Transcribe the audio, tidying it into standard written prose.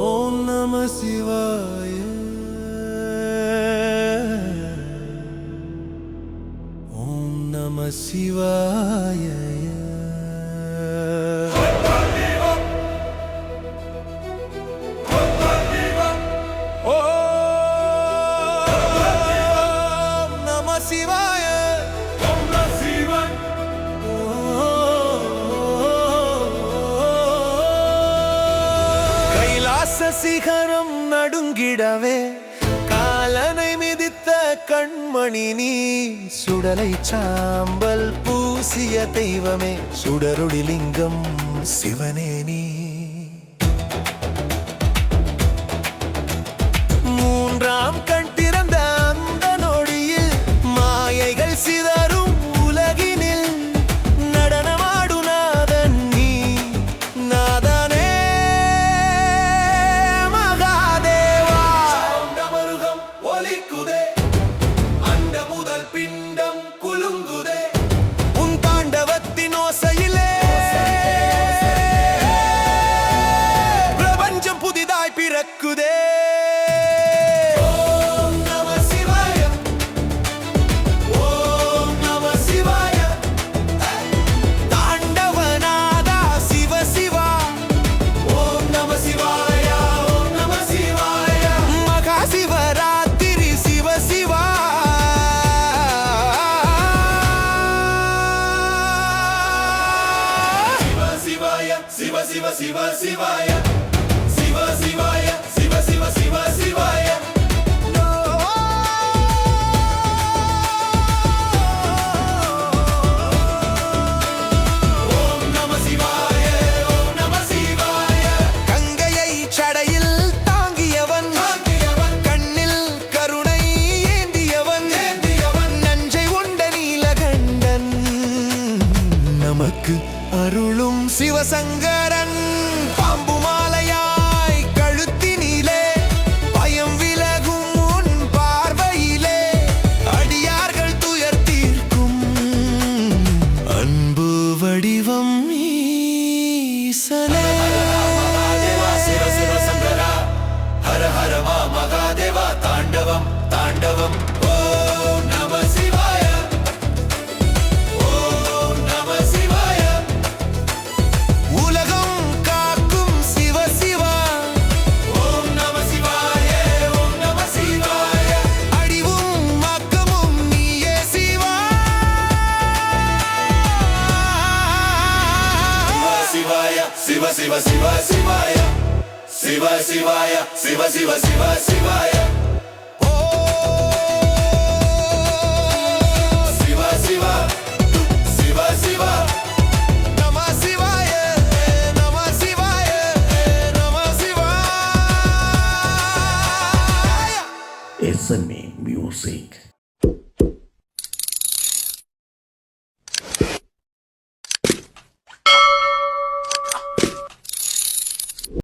ஓம் நம சிவாய. ஓம் நம சிவாய. சிகரம் நடுங்கிடவே காலனை மிதித்த கண்மணி நீ சுடலை சாம்பல் பூசிய தெய்வமே சுடருடி லிங்கம் சிவனே நீ. மூன்றாம் கண் திறந்த அந்த நொடியில் மாயைகள் சிதறும் உலகினில் நடனமாடு நாதன் நீ. நாதனே பிண்டம் குலுங்குதே உன் தாண்டவத்தின் ஓசையிலே பிரபஞ்சம் புதிதாய் பிறக்குதே. ஓம் நம சிவாய. ஓம் நம சிவாய. தாண்டவநாதா சிவ சிவா. ஓம் நம சிவாய. ஓம் நம சிவாய. மகா சிவராத்திரி சிவ சிவா. சிவ சிவ சிவ சிவாய. சிவ சிவாய. சிவ சிவ சிவ சிவாய. ஓம் நம சிவாய. ஓம் நம சிவாய. கங்கையை சடையில் தாங்கியவன் கண்ணில் கருணை ஏந்தியவன் நஞ்சை உண்ட நீலகண்டன் நமக்கு அருளும் சிவசங்கரன். பாம்பு மாலையாய் கழுத்தினிலே பயம் விலகும் உன் பார்வையிலே அடியார்கள் துயர் தீர்க்கும் அன்பு வடிவம் ஈசனே. சிவ சிவ சங்கரா ஹர ஹர மா மகாதேவா தாண்டவம் தாண்டவம். ஓம் நம சிவாய. சிவ சிவ சிவ சிவாய. சிவ சிவாய. சிவ சிவ சிவ சிவாய. ஓ சிவ சிவ சிவ சிவ நம சிவாய. நம சிவாய. நம சிவாய. SME Music.